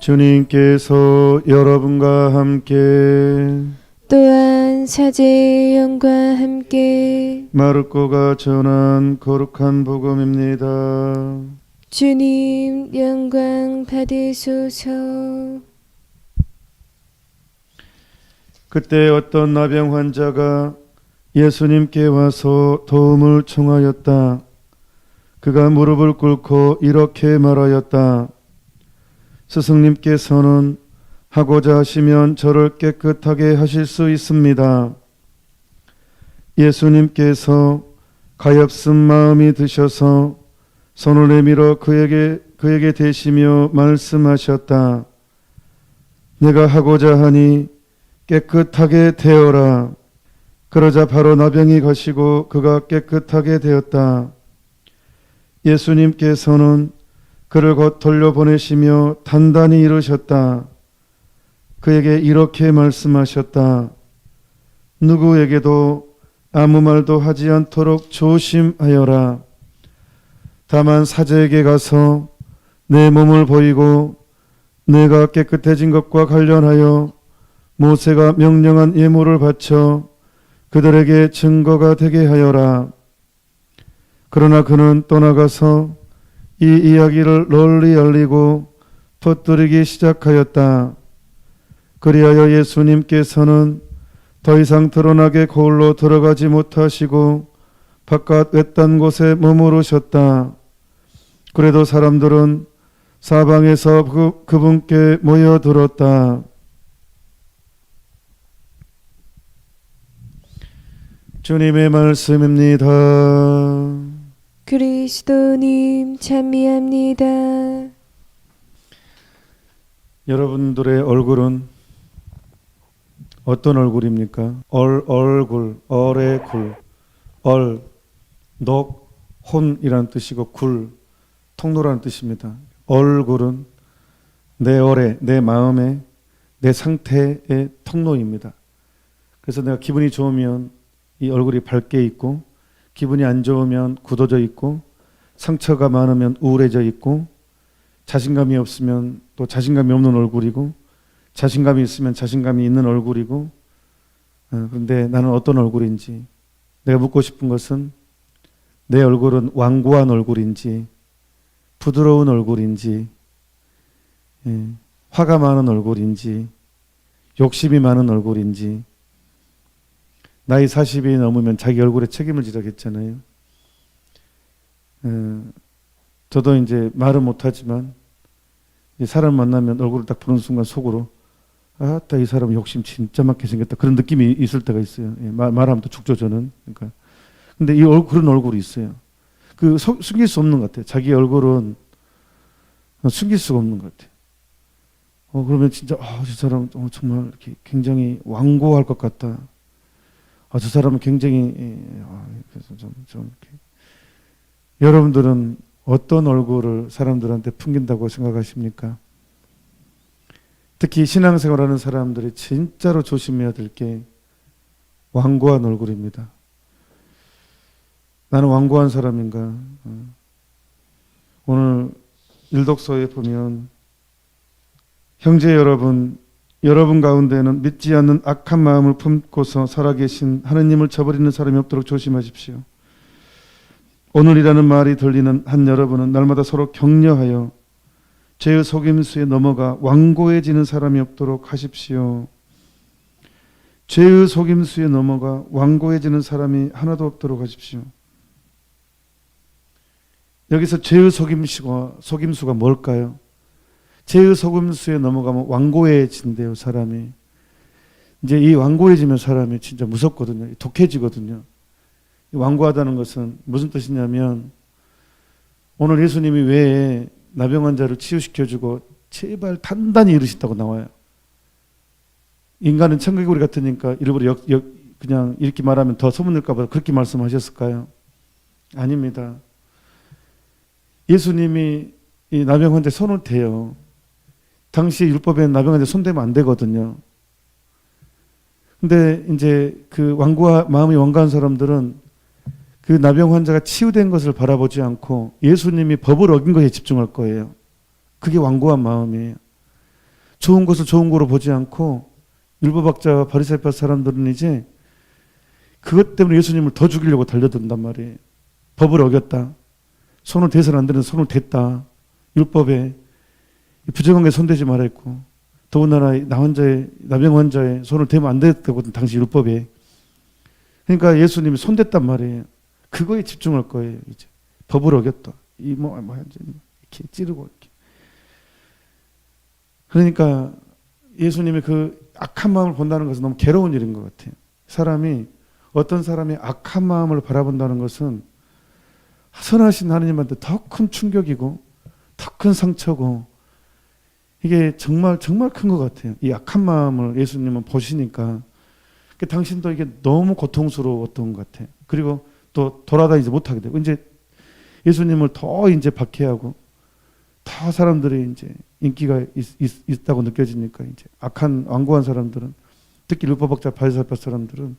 주님께서 여러분과 함께 또한 사제의 영과 함께 마르코가 전한 거룩한 복음입니다. 주님 영광 받으소서. 그때 어떤 나병 환자가 예수님께 와서 도움을 청하였다. 그가 무릎을 꿇고 이렇게 말하였다. 스승님께서는 하고자 하시면 저를 깨끗하게 하실 수 있습니다. 예수님께서 가엾은 마음이 드셔서 손을 내밀어 그에게 대시며 말씀하셨다. 내가 하고자 하니 깨끗하게 되어라. 그러자 바로 나병이 가시고 그가 깨끗하게 되었다. 예수님께서는 그를 곧 돌려보내시며 단단히 이르셨다. 그에게 이렇게 말씀하셨다. 누구에게도 아무 말도 하지 않도록 조심하여라. 다만 사제에게 가서 내 몸을 보이고 내가 깨끗해진 것과 관련하여 모세가 명령한 예물을 바쳐 그들에게 증거가 되게 하여라. 그러나 그는 떠나가서 이 이야기를 널리 알리고 퍼뜨리기 시작하였다. 그리하여 예수님께서는 더 이상 드러나게 거울로 들어가지 못하시고 바깥 외딴 곳에 머무르셨다. 그래도 사람들은 사방에서 그분께 모여들었다. 주님의 말씀입니다. 그리스도님 찬미합니다. 여러분들의 얼굴은 어떤 얼굴입니까? 얼굴, 얼의 굴, 녹, 혼이라는 뜻이고 굴, 통로라는 뜻입니다. 얼굴은 내 얼에, 내 마음에, 내 상태의 통로입니다. 그래서 내가 기분이 좋으면 이 얼굴이 밝게 있고, 기분이 안 좋으면 굳어져 있고, 상처가 많으면 우울해져 있고, 자신감이 없으면 또 자신감이 없는 얼굴이고, 자신감이 있으면 자신감이 있는 얼굴이고, 그런데 나는 어떤 얼굴인지, 내가 묻고 싶은 것은 내 얼굴은 완고한 얼굴인지, 부드러운 얼굴인지, 화가 많은 얼굴인지, 욕심이 많은 얼굴인지. 나이 40이 넘으면 자기 얼굴에 책임을 지라고 했잖아요. 저도 이제 말은 못하지만 사람 만나면 얼굴을 딱 보는 순간 속으로 아따 이 사람 욕심 진짜 많게 생겼다 그런 느낌이 있을 때가 있어요. 말하면 또 죽죠 저는. 그러니까 근데 그런 얼굴이 있어요. 그 숨길 수 없는 것 같아요. 자기 얼굴은 숨길 수가 없는 것 같아요. 그러면 진짜 저 사람 정말 이렇게 굉장히 완고할 것 같다. 저 사람은 굉장히 그래서 좀 이렇게. 여러분들은 어떤 얼굴을 사람들한테 풍긴다고 생각하십니까? 특히 신앙생활하는 사람들이 진짜로 조심해야 될 게 완고한 얼굴입니다. 나는 완고한 사람인가? 오늘 일독서에 보면 형제 여러분 가운데는 믿지 않는 악한 마음을 품고서 살아계신 하느님을 저버리는 사람이 없도록 조심하십시오. 오늘이라는 말이 들리는 한 여러분은 날마다 서로 격려하여 죄의 속임수에 넘어가 완고해지는 사람이 없도록 하십시오. 죄의 속임수에 넘어가 완고해지는 사람이 하나도 없도록 하십시오. 여기서 죄의 속임수가 뭘까요? 죄의 속임수에 넘어가면 완고해진대요, 사람이. 이제 이 완고해지면 사람이 진짜 무섭거든요. 독해지거든요. 완고하다는 것은 무슨 뜻이냐면 오늘 예수님이 왜 나병 환자를 치유시켜주고 제발 단단히 이르셨다고 나와요. 인간은 청개구리 같으니까 일부러 그냥 이렇게 말하면 더 소문낼까 봐 그렇게 말씀하셨을까요? 아닙니다. 예수님이 이 나병 환자에 손을 대요. 당시 율법에는 나병 환자에 손대면 안 되거든요. 근데 이제 그 마음이 완고한 사람들은 그 나병 환자가 치유된 것을 바라보지 않고 예수님이 법을 어긴 것에 집중할 거예요. 그게 완고한 마음이에요. 좋은 것을 좋은 거로 보지 않고 율법학자와 바리새파 사람들은 이제 그것 때문에 예수님을 더 죽이려고 달려든단 말이에요. 법을 어겼다. 손을 대서는 안 되는데 손을 댔다. 율법에 부정한 게 손대지 말아 했고, 더군다나 나병 환자의 손을 대면 안 됐다거든, 당시 율법에. 그러니까 예수님이 손댔단 말이에요. 그거에 집중할 거예요. 이제 법을 어겼다. 이렇게 찌르고 이렇게. 그러니까 예수님이 그 악한 마음을 본다는 것은 너무 괴로운 일인 것 같아요. 어떤 사람이 악한 마음을 바라본다는 것은 선하신 하나님한테 더 큰 충격이고 더 큰 상처고, 이게 정말 정말 큰 것 같아요. 이 악한 마음을 예수님은 보시니까 당신도 이게 너무 고통스러웠던 것 같아요. 그리고 또 돌아다니지 못하게 되고, 이제 예수님을 더 이제 박해하고 더 사람들이 이제 인기가 있다고 느껴지니까 이제 악한 완고한 사람들은, 특히 율법학자 바리새파 사람들은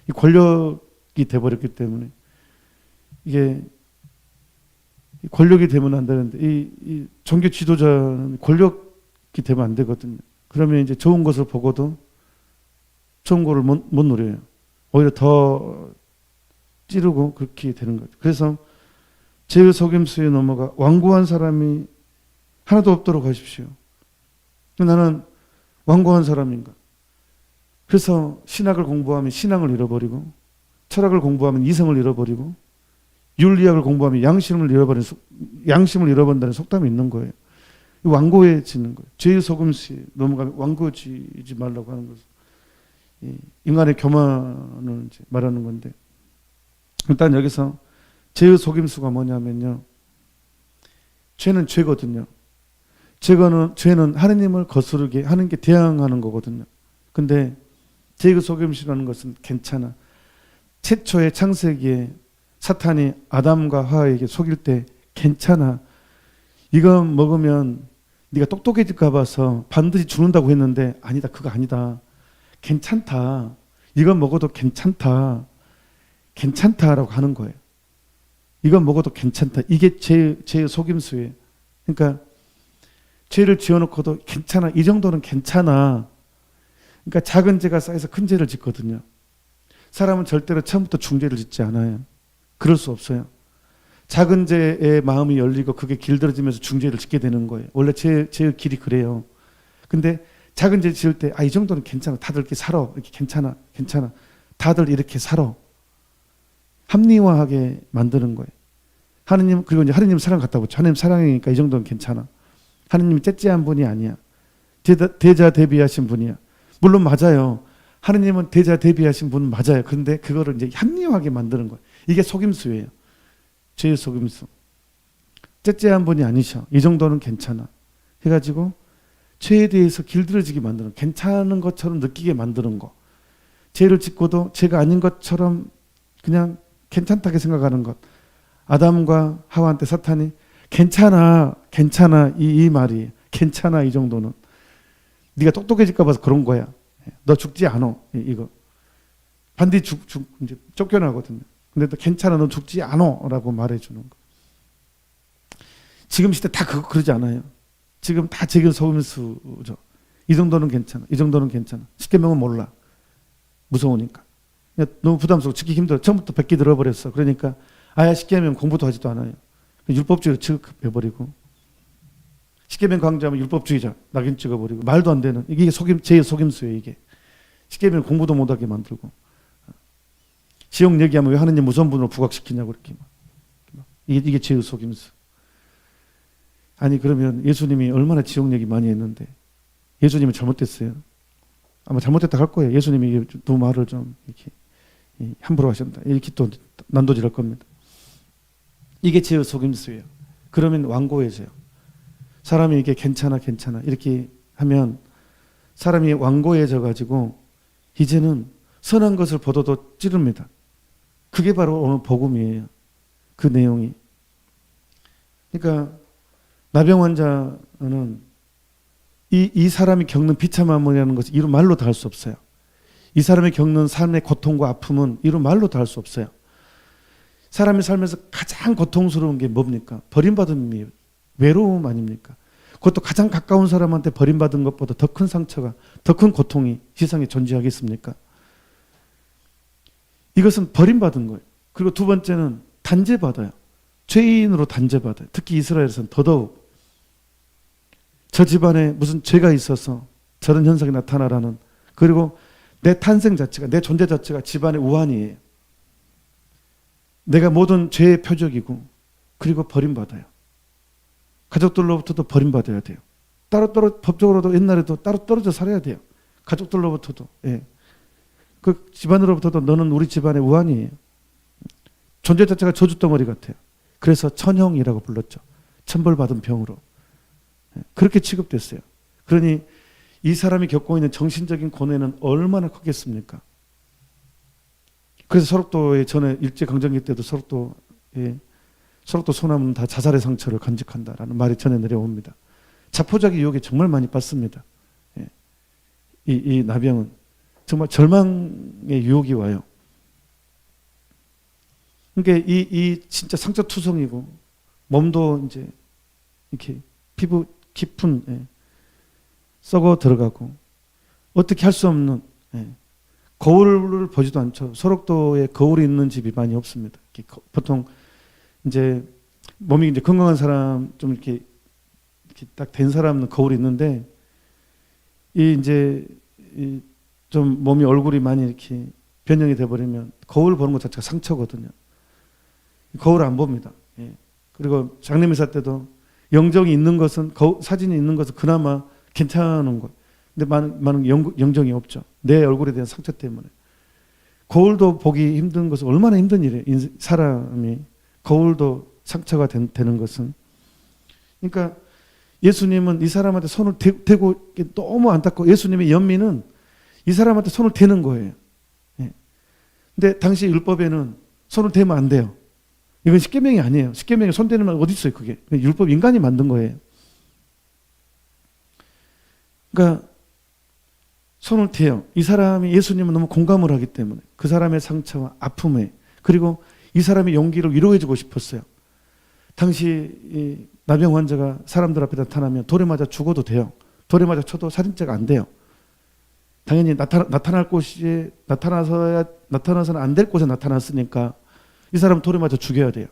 이 권력이 돼버렸기 때문에, 이게 권력이 되면 안 되는데 이 종교 지도자는 권력이 되면 안 되거든요. 그러면 이제 좋은 것을 보고도 좋은 거를 못 누려요. 오히려 더 찌르고 그렇게 되는 거죠. 그래서 죄의 속임수에 넘어가 완고한 사람이 하나도 없도록 하십시오. 나는 완고한 사람인가? 그래서 신학을 공부하면 신앙을 잃어버리고, 철학을 공부하면 이성을 잃어버리고, 윤리학을 공부하면 양심을 잃어버린다는 속담이 있는 거예요. 완고해지는 거예요. 죄의 속임수에 넘어가면 완고해지지 말라고 하는 것은 인간의 교만을 이제 말하는 건데, 일단 여기서 죄의 속임수가 뭐냐면요, 죄는 죄거든요. 죄는 하느님을 거스르게 하는 게 대항하는 거거든요. 근데 죄의 속임수라는 것은 괜찮아. 최초의 창세기에 사탄이 아담과 하와에게 속일 때 괜찮아. 이거 먹으면 네가 똑똑해질까 봐서 반드시 죽는다고 했는데, 아니다, 그거 아니다. 괜찮다. 이거 먹어도 괜찮다. 괜찮다라고 하는 거예요. 이거 먹어도 괜찮다. 이게 죄의 속임수예요. 그러니까 죄를 지어놓고도 괜찮아. 이 정도는 괜찮아. 그러니까 작은 죄가 쌓여서 큰 죄를 짓거든요. 사람은 절대로 처음부터 중죄를 짓지 않아요. 그럴 수 없어요. 작은 죄의 마음이 열리고 그게 길들어지면서 중죄를 짓게 되는 거예요. 원래 죄의 길이 그래요. 근데 작은 죄 지을 때, 이 정도는 괜찮아. 다들 이렇게 살아. 이렇게 괜찮아. 다들 이렇게 살아. 합리화하게 만드는 거예요. 그리고 이제 하느님 사랑 갖다 붙여. 하느님 사랑이니까 이 정도는 괜찮아. 하느님이 째째한 분이 아니야. 대자 대비하신 분이야. 물론 맞아요. 하느님은 대자 대비하신 분 맞아요. 그런데 그거를 이제 합리화하게 만드는 거예요. 이게 속임수예요. 죄의 속임수. 째째한 분이 아니셔. 이 정도는 괜찮아. 해가지고 죄에 대해서 길들여지게 만드는, 괜찮은 것처럼 느끼게 만드는 거. 죄를 짓고도 죄가 아닌 것처럼 그냥 괜찮다게 생각하는 것. 아담과 하와한테 사탄이 괜찮아 이 말이 괜찮아, 이 정도는 네가 똑똑해질까 봐서 그런 거야. 너 죽지 않아. 이거 반드시 이제 쫓겨나거든요. 근데 또 괜찮아, 너 죽지 않아라고 말해주는 거. 지금 시대 다 그러지 않아요. 지금 다 죄의 속임수죠. 이 정도는 괜찮아. 이 정도는 괜찮아. 십계명은 몰라. 무서우니까. 너무 부담스러워. 지키기 힘들어. 처음부터 백기 들어버렸어. 그러니까 아야 십계명 공부도 하지도 않아요. 율법주의로 취급해버리고, 십계명 강조하면 율법주의자 낙인 찍어버리고, 말도 안 되는, 이게 죄의 속임수예요. 이게 십계명 공부도 못하게 만들고, 지옥 얘기하면 왜 하느님 무선분으로 부각시키냐고 이렇게 이게 죄의 속임수. 아니, 그러면 예수님이 얼마나 지옥 얘기 많이 했는데 예수님은 잘못됐어요. 아마 잘못됐다 할 거예요. 예수님이 또 말을 좀 이렇게 함부로 하셨다, 이렇게 또 난도질할 겁니다. 이게 죄의 속임수예요. 그러면 완고해져요. 사람이 이게 괜찮아 이렇게 하면 사람이 완고해져 가지고 이제는 선한 것을 보도도 찌릅니다. 그게 바로 오늘 복음이에요. 그 내용이. 그러니까 나병 환자는 이 사람이 겪는 비참함이라는 것을 이루 말로 다 할 수 없어요. 이 사람이 겪는 삶의 고통과 아픔은 이루 말로 다 할 수 없어요. 사람이 살면서 가장 고통스러운 게 뭡니까? 버림받은 외로움 아닙니까? 그것도 가장 가까운 사람한테 버림받은 것보다 더 큰 상처가, 더 큰 고통이 세상에 존재하겠습니까? 이것은 버림받은 거예요. 그리고 두 번째는 단죄받아요. 죄인으로 단죄받아요. 특히 이스라엘에서는 더더욱 저 집안에 무슨 죄가 있어서 저런 현상이 나타나라는, 그리고 내 탄생 자체가, 내 존재 자체가 집안의 우환이에요. 내가 모든 죄의 표적이고, 그리고 버림받아요. 가족들로부터도 버림받아야 돼요. 법적으로도 옛날에도 따로 떨어져 살아야 돼요. 가족들로부터도. 예. 그 집안으로부터도 너는 우리 집안의 우환이에요. 존재 자체가 저주덩어리 같아요. 그래서 천형이라고 불렀죠. 천벌받은 병으로. 예. 그렇게 취급됐어요. 그러니 이 사람이 겪고 있는 정신적인 고뇌는 얼마나 크겠습니까? 그래서 서록도의 전에 일제강점기 때도 서록도 소나무는 다 자살의 상처를 간직한다라는 말이 전해 내려옵니다. 자포자기 유혹에 정말 많이 받습니다. 예. 이 나병은 정말 절망의 유혹이 와요. 그러니까 이 진짜 상처투성이고, 몸도 이제 이렇게 피부 깊은, 썩어 들어가고, 어떻게 할 수 없는, 거울을 보지도 않죠. 소록도에 거울이 있는 집이 많이 없습니다. 보통 이제 몸이 이제 건강한 사람, 좀 이렇게 딱 된 사람은 거울이 있는데, 좀 몸이, 얼굴이 많이 이렇게 변형이 돼버리면 거울 보는 것 자체가 상처거든요. 거울 안 봅니다. 예. 그리고 장례미사 때도 영정이 있는 것은, 사진이 있는 것은 그나마 괜찮은 것. 근데 많은 영정이 없죠. 내 얼굴에 대한 상처 때문에. 거울도 보기 힘든 것은 얼마나 힘든 일이에요. 사람이 거울도 상처가 되는 것은. 그러니까 예수님은 이 사람한테 손을 대고 너무 안타까워. 예수님의 연민은 이 사람한테 손을 대는 거예요. 예. 근데 당시 율법에는 손을 대면 안 돼요. 이건 십계명이 아니에요. 십계명에 손 대는 말 어디 있어요, 그게. 율법 인간이 만든 거예요. 그러니까 손을 대요. 이 사람이 예수님은 너무 공감을 하기 때문에, 그 사람의 상처와 아픔에, 그리고 이 사람의 용기를 위로해주고 싶었어요. 당시 이 나병 환자가 사람들 앞에 나타나면 돌에 맞아 죽어도 돼요. 돌에 맞아 쳐도 살인죄가 안 돼요. 당연히 나타날 곳에 나타나서는 안 될 곳에 나타났으니까 이 사람 돌에 맞아 죽여야 돼요.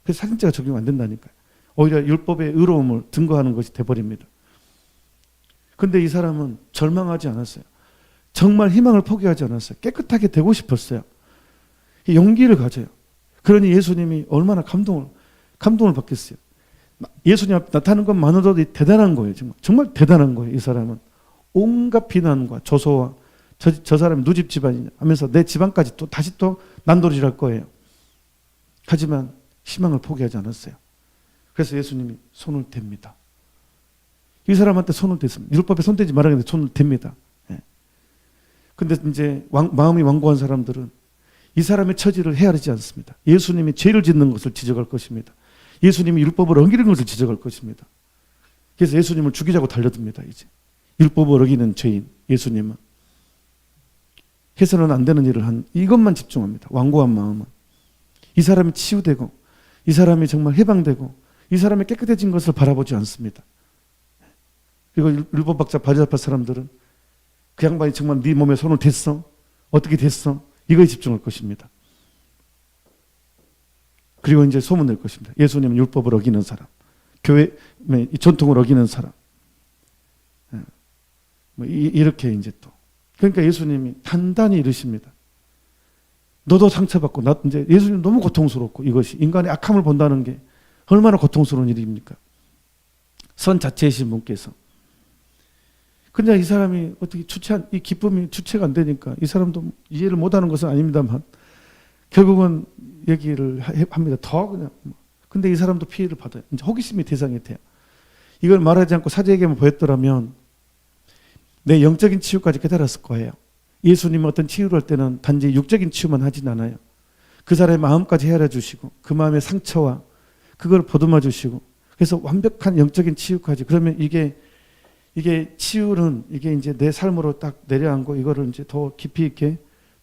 그래서 살인죄가 적용 안 된다니까요. 오히려 율법의 의로움을 증거하는 것이 돼버립니다. 근데 이 사람은 절망하지 않았어요. 정말 희망을 포기하지 않았어요. 깨끗하게 되고 싶었어요. 용기를 가져요. 그러니 예수님이 얼마나 감동을 받겠어요. 예수님 앞에 나타나는 것만으로도 대단한 거예요. 정말 대단한 거예요. 이 사람은 온갖 비난과 조소와 저 사람이 누집 집안이냐 하면서 내 집안까지 다시 난도질할 거예요. 하지만 희망을 포기하지 않았어요. 그래서 예수님이 손을 댑니다. 이 사람한테 손을 댔습니다. 율법에 손 대지 말아야 되는데 손을 댑니다. 근데 이제 마음이 완고한 사람들은 이 사람의 처지를 헤아리지 않습니다. 예수님이 죄를 짓는 것을 지적할 것입니다. 예수님이 율법을 어기는 것을 지적할 것입니다. 그래서 예수님을 죽이자고 달려듭니다. 이제 율법을 어기는 죄인 예수님은 해서는 안 되는 일을 한 이것만 집중합니다. 완고한 마음은 이 사람이 치유되고, 이 사람이 정말 해방되고, 이 사람이 깨끗해진 것을 바라보지 않습니다. 그리고 율법학자 바리새파 사람들은 그 양반이 정말 네 몸에 손을 댔어? 어떻게 됐어? 이거에 집중할 것입니다. 그리고 이제 소문낼 것입니다. 예수님은 율법을 어기는 사람, 교회의 전통을 어기는 사람. 이렇게 이제 또. 그러니까 예수님이 단단히 이르십니다. 너도 상처받고, 이제 예수님 너무 고통스럽고, 이것이 인간의 악함을 본다는 게 얼마나 고통스러운 일입니까? 선 자체이신 분께서. 근데 이 사람이 어떻게 이 기쁨이 주체가 안 되니까 이 사람도 이해를 못하는 것은 아닙니다만 결국은 얘기를 합니다. 더 그냥. 근데 이 사람도 피해를 받아요. 이제 호기심이 대상이 돼요. 이걸 말하지 않고 사제에게만 보였더라면 내 영적인 치유까지 깨달았을 거예요. 예수님은 어떤 치유를 할 때는 단지 육적인 치유만 하진 않아요. 그 사람의 마음까지 헤아려 주시고, 그 마음의 상처와 그걸 보듬어 주시고, 그래서 완벽한 영적인 치유까지. 그러면 이게 치유는 이게 이제 내 삶으로 딱 내려앉고 이거를 이제 더 깊이 있게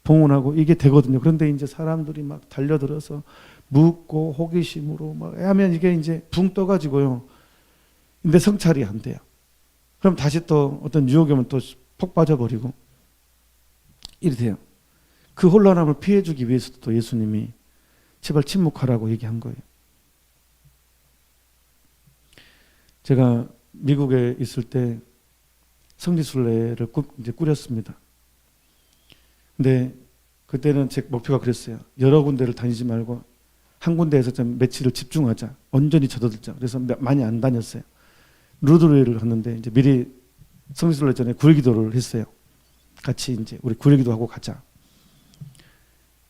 봉헌하고 이게 되거든요. 그런데 이제 사람들이 막 달려들어서 묻고 호기심으로 막 하면 이게 이제 붕 떠가지고요. 근데 성찰이 안 돼요. 그럼 다시 또 어떤 유혹이 오면 또 폭 빠져버리고 이리 돼요. 그 혼란함을 피해주기 위해서도 또 예수님이 제발 침묵하라고 얘기한 거예요. 제가 미국에 있을 때 성지순례를 이제 꾸렸습니다. 근데 그때는 제 목표가 그랬어요. 여러 군데를 다니지 말고 한 군데에서 좀 며칠을 집중하자. 온전히 젖어들자. 그래서 많이 안 다녔어요. 루드웨이를 갔는데 이제 미리 성지순례 전에 구일기도를 했어요. 같이 이제 우리 구일기도 하고 가자.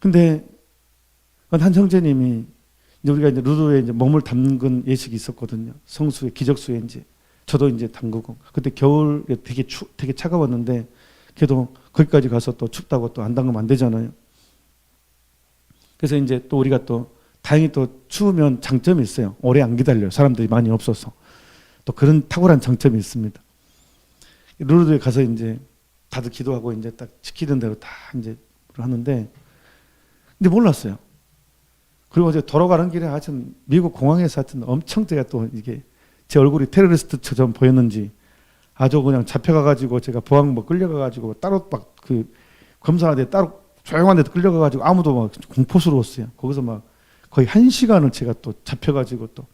근데 한 형제님이 이제 우리가 이제 루드웨이에 이제 몸을 담근 예식이 있었거든요. 성수에 기적수에 이제 저도 이제 담그고 그때 겨울에 되게 차가웠는데 걔도 거기까지 가서 또 춥다고 또 안 담그면 안 되잖아요. 그래서 이제 또 우리가 또 다행히 또 추우면 장점이 있어요. 오래 안 기다려요. 사람들이 많이 없어서. 또 그런 탁월한 장점이 있습니다. 루르드에 가서 이제 다들 기도하고 이제 딱 시키는 대로 다 이제 하는데 근데 몰랐어요. 그리고 이제 돌아가는 길에 하여튼 미국 공항에서 하여튼 엄청 제가 또 이게 제 얼굴이 테러리스트처럼 보였는지 아주 그냥 잡혀가가지고 제가 보안부 끌려가가지고 따로 막 그 검사한테 따로 조용한 데 끌려가가지고 아무도 막 공포스러웠어요. 거기서 막 거의 1시간을 제가 또 잡혀가지고 또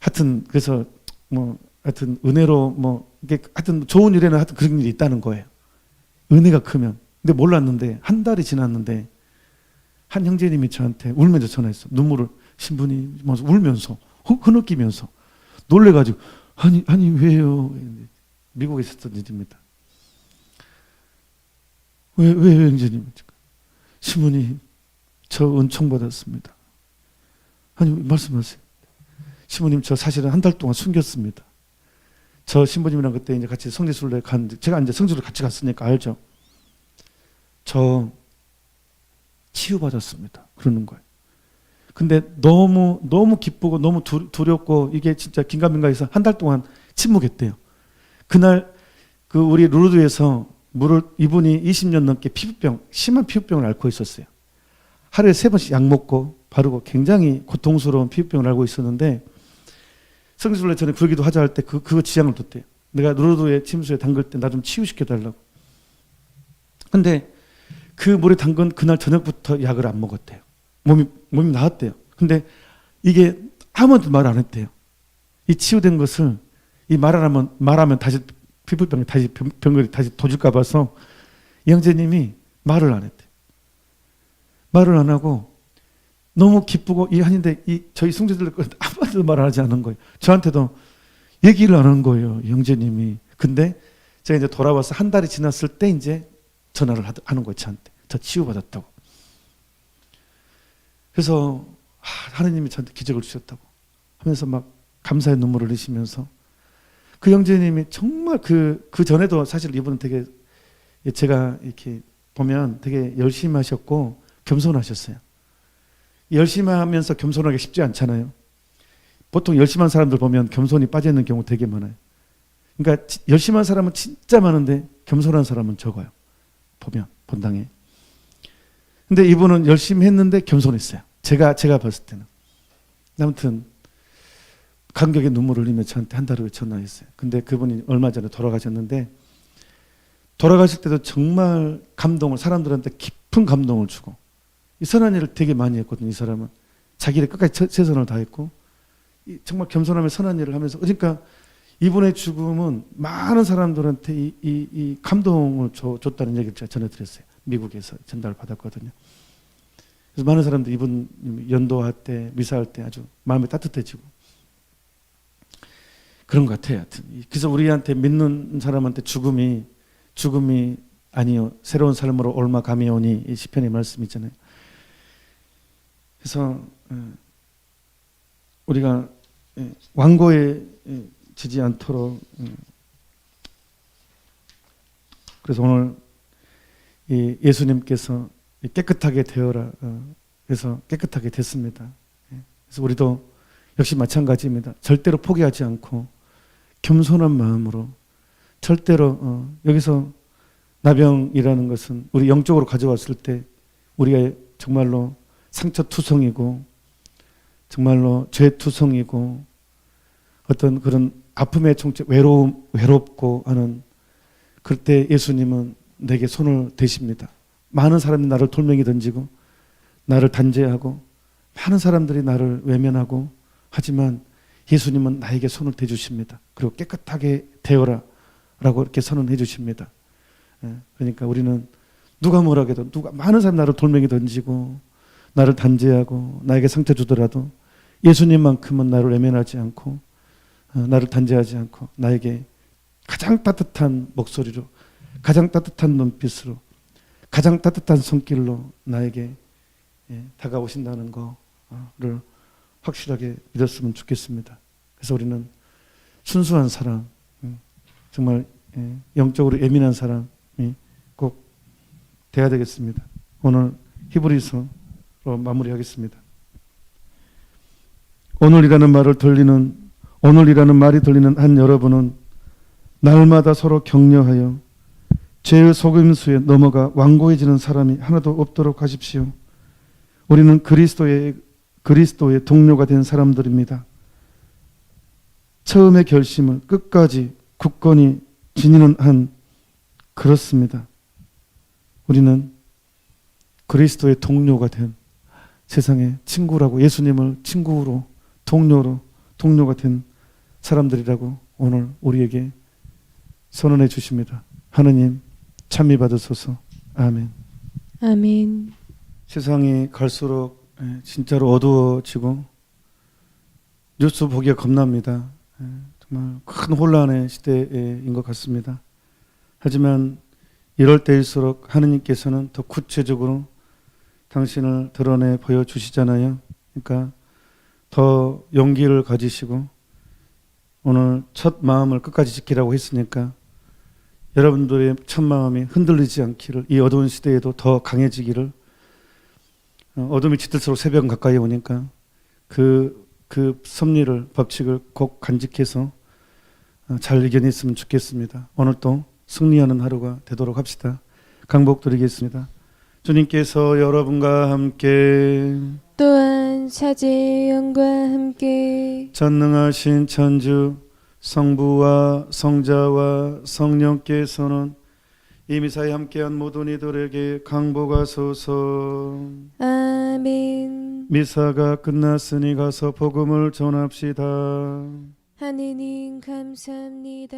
하여튼 그래서 뭐 하여튼 은혜로 뭐 이게 하여튼 좋은 일에는 하여튼 그런 일이 있다는 거예요. 은혜가 크면. 근데 몰랐는데 한 달이 지났는데 한 형제님이 저한테 울면서 전화했어. 눈물을 신분이 울면서 흐느끼면서 놀래가지고 아니 왜요? 미국에 있었던 일입니다. 왜 형제님? 신부님 저 은총 받았습니다. 아니 말씀하세요. 신부님 저 사실은 한 달 동안 숨겼습니다. 저 신부님이랑 그때 이제 같이 성지순례 갔는데 제가 이제 성지를 같이 갔으니까 알죠. 저 치유받았습니다. 그러는 거예요. 근데 너무 기쁘고 너무 두렵고 이게 진짜 긴가민가해서 한 달 동안 침묵했대요. 그날 그 우리 루르드에서 이분이 20년 넘게 심한 피부병을 앓고 있었어요. 하루에 3번씩 약 먹고 바르고 굉장히 고통스러운 피부병을 앓고 있었는데 성지순례 전에 그러기도 하자 할 때 그거 지향을 뒀대요. 내가 루르드에 침수에 담글 때 나 좀 치유시켜달라고. 근데 그 물에 담근 그날 저녁부터 약을 안 먹었대요. 몸이 나았대요. 근데 이게 아무도 말 안 했대요. 이 치유된 것을 말하면 다시 피부병이 다시 병걸이 다시 도질까 봐서 이 형제님이 말을 안 했대요. 말을 안 하고 너무 기쁘고 한인데 저희 성도들 아무도 말 하지 않은 거예요. 저한테도 얘기를 안 한 거예요. 이 형제님이. 근데 제가 이제 돌아와서 한 달이 지났을 때 이제 전화를 하는 거예요. 저한테. 저 치유받았다고. 그래서 하나님이 저한테 기적을 주셨다고 하면서 막 감사의 눈물을 흘리시면서 그 형제님이 정말 그 전에도 사실 이분은 되게 제가 이렇게 보면 되게 열심히 하셨고 겸손하셨어요. 열심히 하면서 겸손하기 쉽지 않잖아요. 보통 열심히 한 사람들 보면 겸손이 빠져 있는 경우 되게 많아요. 그러니까 열심히 한 사람은 진짜 많은데 겸손한 사람은 적어요. 보면 본당에. 근데 이분은 열심히 했는데 겸손했어요. 제가 봤을 때는. 아무튼 감격의 눈물을 흘리며 저한테 한 달 후에 전화했어요. 근데 그분이 얼마 전에 돌아가셨는데 돌아가실 때도 정말 사람들한테 깊은 감동을 주고 이 선한 일을 되게 많이 했거든요. 이 사람은 자기를 끝까지 최선을 다했고 정말 겸손하며 선한 일을 하면서 그러니까 이분의 죽음은 많은 사람들한테 이 감동을 줬다는 얘기를 제가 전해드렸어요. 미국에서 전달을 받았거든요. 그래서 많은 사람들이 이분 연도할 때 미사할 때 아주 마음이 따뜻해지고 그런 것 같아요. 하여튼. 그래서 우리한테 믿는 사람한테 죽음이 아니요 새로운 삶으로 올마 가미오니 이 시편의 말씀 있잖아요. 그래서 우리가 완고에 지지 않도록 그래서 오늘 예수님께서 깨끗하게 되어라 그래서 깨끗하게 됐습니다. 그래서 우리도 역시 마찬가지입니다. 절대로 포기하지 않고 겸손한 마음으로 절대로 여기서 나병이라는 것은 우리 영적으로 가져왔을 때 우리가 정말로 상처투성이고 정말로 죄투성이고 어떤 그런 아픔의 총체, 외롭고 하는 그때 예수님은 내게 손을 대십니다. 많은 사람이 나를 돌멩이 던지고 나를 단죄하고 많은 사람들이 나를 외면하고 하지만 예수님은 나에게 손을 대주십니다. 그리고 깨끗하게 되어라 라고 이렇게 선언해 주십니다. 그러니까 우리는 누가 뭐라 해도 많은 사람이 나를 돌멩이 던지고 나를 단죄하고 나에게 상처 주더라도 예수님만큼은 나를 외면하지 않고 나를 단죄하지 않고 나에게 가장 따뜻한 목소리로 가장 따뜻한 눈빛으로 가장 따뜻한 손길로 나에게 다가오신다는 거를 확실하게 믿었으면 좋겠습니다. 그래서 우리는 순수한 사랑, 정말 영적으로 예민한 사람이 꼭 돼야 되겠습니다. 오늘 히브리서로 마무리하겠습니다. 오늘이라는 말이 들리는 한 여러분은 날마다 서로 격려하여 죄의 속임수에 넘어가 완고해지는 사람이 하나도 없도록 하십시오. 우리는 그리스도의 동료가 된 사람들입니다. 처음의 결심을 끝까지 굳건히 지니는 한 그렇습니다. 우리는 그리스도의 동료가 된 세상의 친구라고 예수님을 친구로 동료가 된 사람들이라고 오늘 우리에게 선언해 주십니다. 하느님 찬미 받으소서. 아멘. 아멘. 세상이 갈수록 진짜로 어두워지고 뉴스 보기가 겁납니다. 정말 큰 혼란의 시대인 것 같습니다. 하지만 이럴 때일수록 하느님께서는 더 구체적으로 당신을 드러내 보여주시잖아요. 그러니까 더 용기를 가지시고 오늘 첫 마음을 끝까지 지키라고 했으니까 여러분들의 첫 마음이 흔들리지 않기를, 이 어두운 시대에도 더 강해지기를, 어둠이 짙을수록 새벽은 가까이 오니까 그 섭리를, 법칙을 꼭 간직해서 잘 이겨냈으면 좋겠습니다. 오늘 또 승리하는 하루가 되도록 합시다. 강복드리겠습니다. 주님께서 여러분과 함께 또한 사제의 영과 함께 전능하신 천주 성부와 성자와 성령께서는 이 미사에 함께한 모든 이들에게 강복하소서. 아멘. 미사가 끝났으니 가서 복음을 전합시다. 하느님 감사합니다.